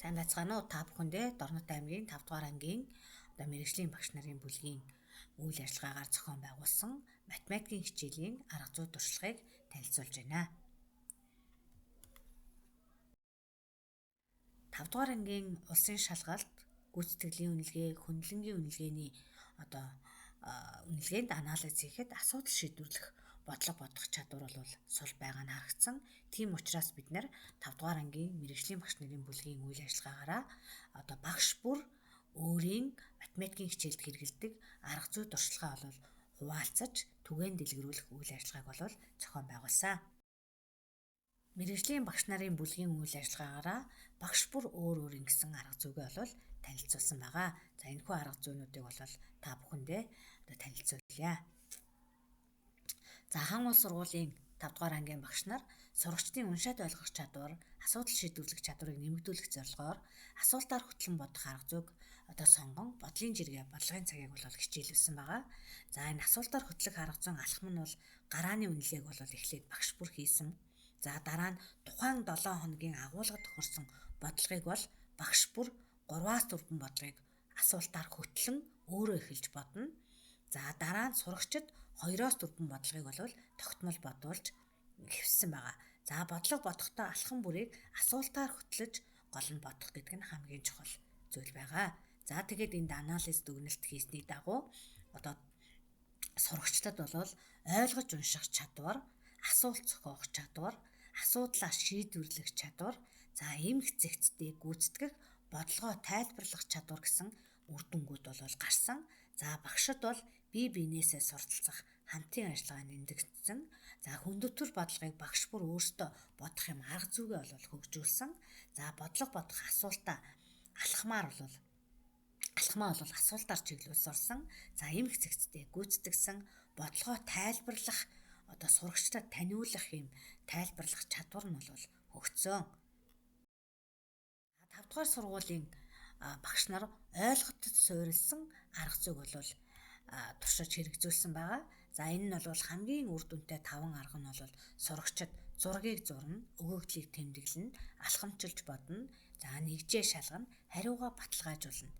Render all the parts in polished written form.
Сайн байцгаана уу? Та бүхэндээ Дорнот аймгийн 5 дугаар ангийн мэрэгжлийн багш нарын бүлгийн үйл ажиллагаагаар зохион байгуулсан математикийн хичээлийн арга зүй туршлагыг танилцуулж байна. 5 дугаар ангийн улсын шалгалт гүйцэтгэлийн үнэлгээ, хөндлөнгийн үнэлгээний үнэлгээнд анализ хийхэд асуудал шийдвэрлэх бодлого бодох чадвар бол сул байгаа нь харагдсан. Тийм учраас бид нар 5 дугаар ангийн мэрэгжлийн багш нарын бүлгийн үйл ажиллагаагаараа багш бүр өөрийн математикийн хичээлд хэрэгэлдэг арга зүй туршлагаа бол хуваалцаж түгээн дэлгэрүүлэх үйл ажиллагааг бол зохион байгуулсан. Мэргэжлийн багш нарын бүлгийн үйл ажиллагаагаараа багш бүр өөр ингэсэн арга зүйгээ бол танилцуулсан байгаа. За энэхүү арга зүйнуудыг бол та бүхэндээ танилцуулъя. За хаан улс сургуулийн 5 дугаар ангийн багш нар сурагчдын уншаад ойлгох чадвар, асуудал шийдвэрлэх чадварыг нэмэгдүүлэх зорилгоор асуултаар хөтлөн бодох арга зүйг сонгон бодлын жиргээ, бодлогын цагийг бол хичээлүүлсэн байгаа. За энэ асуултаар хөтлөх арга зүйн алхам нь бол гарааны үнэлгээг бол эхлээд багш бүр хийсэн. За дараа нь тухайн 7 хоногийн агуулгад тохирсон бодлогыг бол багш бүр 3-аас 4 бодлогыг асуултаар хөтлөн өөрөө эхэлж бодно. За дараа нь сурагчид 2-оос 4 бодлогыг бол тогтмол бодуулж хэвссэн байгаа. За бодлого бодохдоо алхам бүрийг асуултаар хөтлөж гол нь бодох гэдэг нь хамгийн чухал зүйл байгаа. За тэгээд энд анализ дүгнэлт хийсний дагуу сурагчдад бол ойлгож унших чадвар, асуулт зохиох чадвар, асуудлаа шийдвэрлэх чадвар, за эмх зэгцтэй гүйцэтгэх, бодлогоо тайлбарлах чадвар гэсэн үр дүнгууд бол гарсан. За багшд бол бие биенээсээ сурталцах хамтын ажиллагаа нэмэгдсэн. За хүндэтгэл бодлогыг багш бүр өөртөө бодох юм арга зүйгээ бол хөгжүүлсэн. За бодлого бодох асуултаа алхмаа бол асуултаар чиглүүлж сурсан. За эмх зэгцтэй гүйцэтгсэн, бодлогоо тайлбарлах сурагчдад таниулах юм тайлбарлах чадвар нь бол хөгжсөн. 5 дугаар сургуулийн багш нар ойлгоход суурилсан арга зүйг бол туршиж хэрэгжүүлсэн байгаа. За энэ нь бол хамгийн үр дүнтэй 5 арга нь бол сурагчид зургийг зурна, өгөгдлийг тэмдэглэнэ, алхамчилж бодно, за нэгжээ шалгана, хариугаа баталгаажуулна.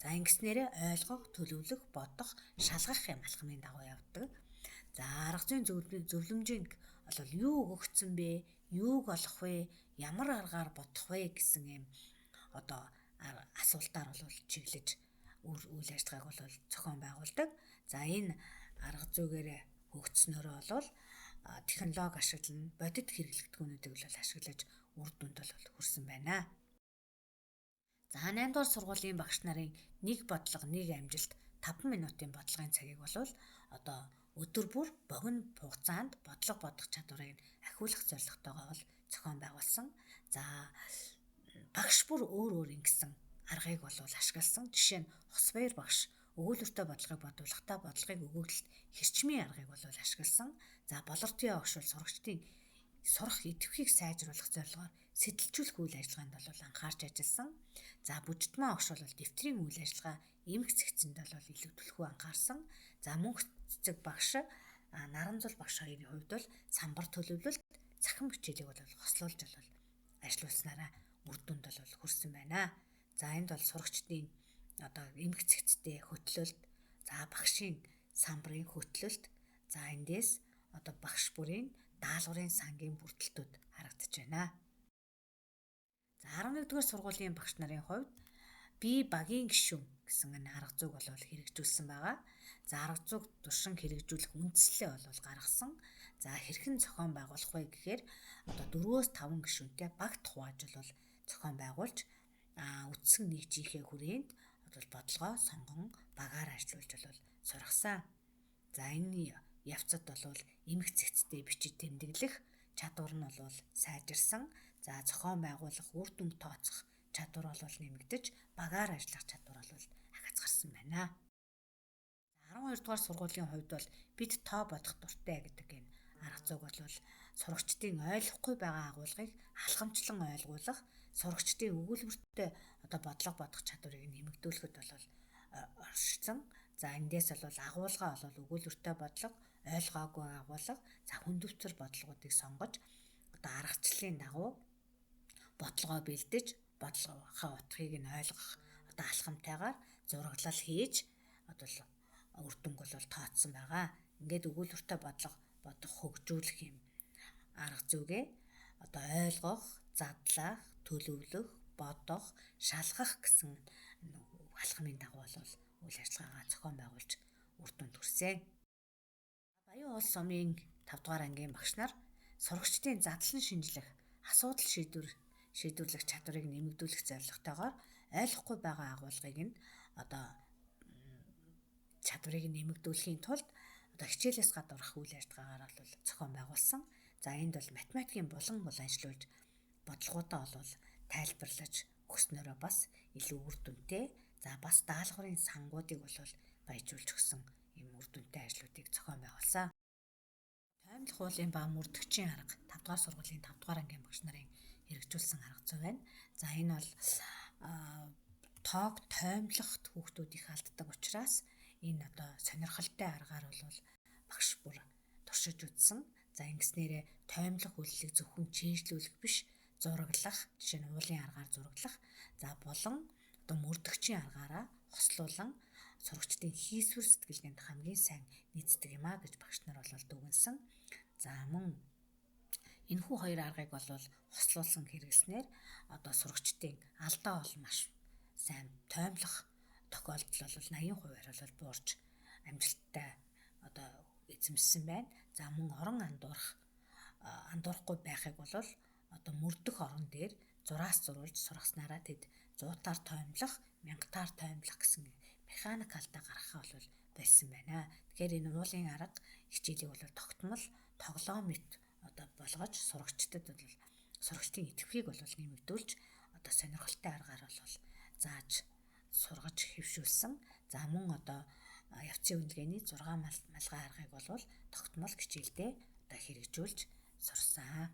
За ингэснээрээ ойлгох, төлөвлөх, бодох, шалгах юм алхмын дагуу явдаг. За арга зүйн зөвлөмжийг бол юу өгөгдсөн бэ? Юуг олох вэ? Ямар аргаар бодох вэ гэсэн юм асуултаар бол чиглэж үйл ажиллагааг бол зохион байгуулдаг. За энэ арга зүйгээр хөгжснөөрөө бол технологи ашиглан бодит хэрэглэгдэхүүнүүдийг бол ашиглаж үр дүнд бол хүрсэн байна. За 8 дугаар сургуулийн багш нарын нэг бодлого, нэг амжилт 5 минутын бодлогын цагийг бол өдөр бүр богино хугацаанд бодлого бодох чадварыг ахиулах зорилготойгоо бол зохион байгуулсан. За багш бүр өөр ингэсэн аргыг бол ашигласан. Жишээ нь Хосбаяр багш өгүүлбэртэй бодлогыг бодуулахдаа бодлогыг өгөгдөлт хэрчмийн аргыг бол ашигласан. За Болортын огш бол сурагчдын сурах идэвхийг сайжруулах зорилгоор сэтэлжүүлэх үйл ажиллагаанд бол анхаарч ажилласан. За Бүжитмаа огш бол дэвтрийн үйл ажиллагаа эмх зэгцэнд бол илүү түлхүү анхаарсан. За Мөнх цэцэг багш Наранзул багш хоёрын хувьд бол самбар төлөвлөлт, цахим хичээлийг бол хослуулж бол ажиллуулснараа үр дүнд бол хүрсэн байна. За энд бол сурагчдын эмх зэгцтэй хөтлөлт, за багшийн самбарын хөтлөлт, за эндээс багш бүрийн даалгаврын сангийн бүрдэлтүүд харагдаж байна. За 11-р сургуулийн багш нарын хувьд бие багийн гишүүн гэсэн энэ арга зүйг бол хэрэгжүүлсэн байгаа. За арга зүйг туршин хэрэгжүүлэх үндслэлээ бол гаргасан. За хэрхэн зохион байгуулах вэ гэхээр 4-5 гишүүнтэй багт хувааж бол зохион байгуулж үтсэн нэгжийнхээ хүрээнд бодлогоо сонгон багаар ажиллуулж бол сургасан. За энэ явцад бол эмх зэгцтэй бичиж тэмдэглэх чадвар нь бол сайжирсан. За зохион байгуулах, үр дүн тооцох чадвар бол нэмэгдэж, багаар ажиллах чадвар бол хязгаарсан байна. 12 дугаар сургуулийн хувьд бол бид тоо бодох дуртай гэдэг энэ арга зүйг бол сурагчдын ойлгохгүй байгаа агуулгыг алхамчлан ойлгуулах, сурагчдын өгүүлбэртэй бодлого бодох чадварыг нэмэгдүүлэхэд бол оршсон. За эндээс бол агуулга бол өгүүлбэртэй бодлого, ойлгоогүй агуулга, за хүндэвтэр бодлогоодыг сонгож аргачлалын дагуу бодлогоо бэлдэж бодлогынхаа утгыг нь ойлгох алхамтайгаар зураглал хийж үр дүнг бол тооцсон байгаа. Ингээд өгүүлбэртэй бодох хөгжүүлэх юм арга зүйгээ ойлгох, задлах, төлөвлөх, бодох, шалгах гэсэн алхмын дагуу бол үйл ажиллагаагаа зохион байгуулж үр дүнд хүрсэн. Баян улс сумын 5 дугаар ангийн багш нар сурагчдын задлан шинжлэх, асуудал шийдвэрлэх чадварыг нэмэгдүүлэх зорилготойгоор ойлгохгүй байгаа агуулгыг нь чадварыг нэмэгдүүлэхийн тулд хичээлээс гадуурх үйл ажиллагаагаар бол зохион байгуулсан. За энд бол математикийн булан ажиллуулж бодлогоудаа бол тайлбарлаж өгснөөрөө бас илүү үр дүнтэй. За бас даалгаврын сангуудыг бол баяжуулж өгсөн юм үр дүнтэй ажлуудыг зохион байгуулсан. Тоймлох уулын ба мөрдөгчийн арга 5 дугаар сургуулийн 5 дугаар ангийн багш нарын хэрэгжүүлсэн арга зүй байна. За энэ бол тоог тоймлохт хүүхдүүд их алддаг учраас энэ сонирхолтой аргаар бол багш бүр туршиж үзсэн. За ингэснээрээ тоймлох үйлчлэг зөвхөн чийжлүүлэх биш, зураглах, жишээ нь уулын аргаар зураглах, за болон мөрдөгчийн аргаараа хослуулан сурагчдын хийсвэр сэтгэлгээнд хамгийн сайн нийцдэг юм а гэж багш нар бол дүгнсэн. За мөн энэхүү хоёр аргыг бол хослуулсан хэрэглэснээр сурагчдын алдаа бол маш сайн тоймлох тохиолдол бол 80% бол буурч амжилттай эзэмшсэн байна. За мөн орон андуурахгүй байхыг бол мөрдөх орон дээр зураас зурулж сургаснараа тэд 100-аар тоймлох, 1000-аар тоймлох гэсэн механик алдаа гаргахаа бол болсон байна. Тэгэхээр энэ уулын арга хичээлийг бол тогтмол тоглоомит болгож сурагчдад бол сурагчдын идэвхийг бол нэмэгдүүлж сонирхолтой аргаар бол зааж сургаж хэвшүүлсэн. За мөн явцын үнэлгээний 6 малгай аргыг бол тогтмол хичээлдээ хэрэгжүүлж сурсан.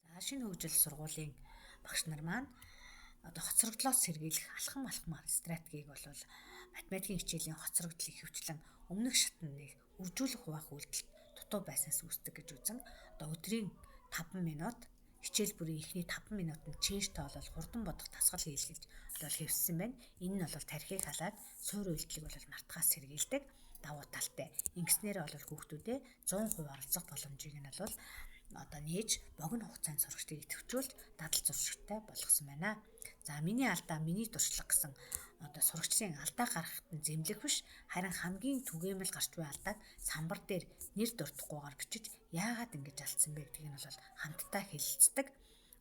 За шинэ хөгжил сургуулийн багш нар маань хоцрогдлоос сэргийлэх алхам стратегийг бол математикийн хичээлийн хоцрогдлыг хөвчлэн өмнөх шатныг үржүүлэх хуваах үйлдэлд дутуу байснаас үүсдэг гэж үзэн өдрийн 5 минут хичээл бүрийн эхний 5 минутанд чэйжтэй бол хурдан бодох дасгал хийлгэж хэвссэн байна. Энэ нь бол тархийг халаад суур үйлдэлийг бол мартахаас сэргийлдэг давуу талтай. Ингэснээр бол хүүхдүүдэд 100% оролцох боломжийг нь бол нээж богино хугацаанд сурагчдыг идэвхжүүлж дадал зуршигтай болгосон байна. За миний алдаа миний туршлага гэсэн сурагчдын алдаа гаргахад нь зэмлэх биш, харин хамгийн түгээмэл гарч буй алдааг самбар дээр нэр дурдахгүйгээр бичиж яагаад ингэж алдсан бэ гэдгийг нь бол хамтдаа хэлэлцдэг.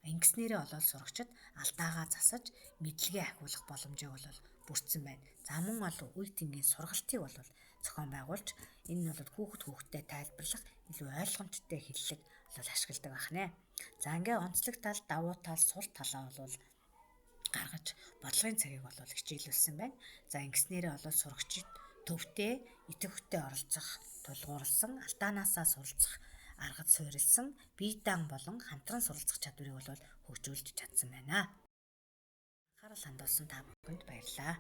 Ингэснээрээ бол сурагчид алдаагаа засаж мэдлэгээ ахиулах боломжийг бол бүрдсэн байна. За мөн үе тэнгийн сургалтыг бол зохион байгуулж энэ нь бол хүүхдэд тайлбарлах илүү ойлгомжтой хэллэг ашигладаг байна. За ингээ онцлог тал, давуу тал, сул талаа бол гаргаж бодлогын цагийг бол хичээлүүлсэн байна. За ингэснээрээ бол сурагчид төвтэй, идэвхтэй оролцох тулгуурласан, алдаанаасаа суралцах аргад суурилсан, бие даан болон хамтран суралцах чадварыг бол хөгжүүлж чадсан байна. Анхаарал хандуулсан та бүхэнд баярлалаа.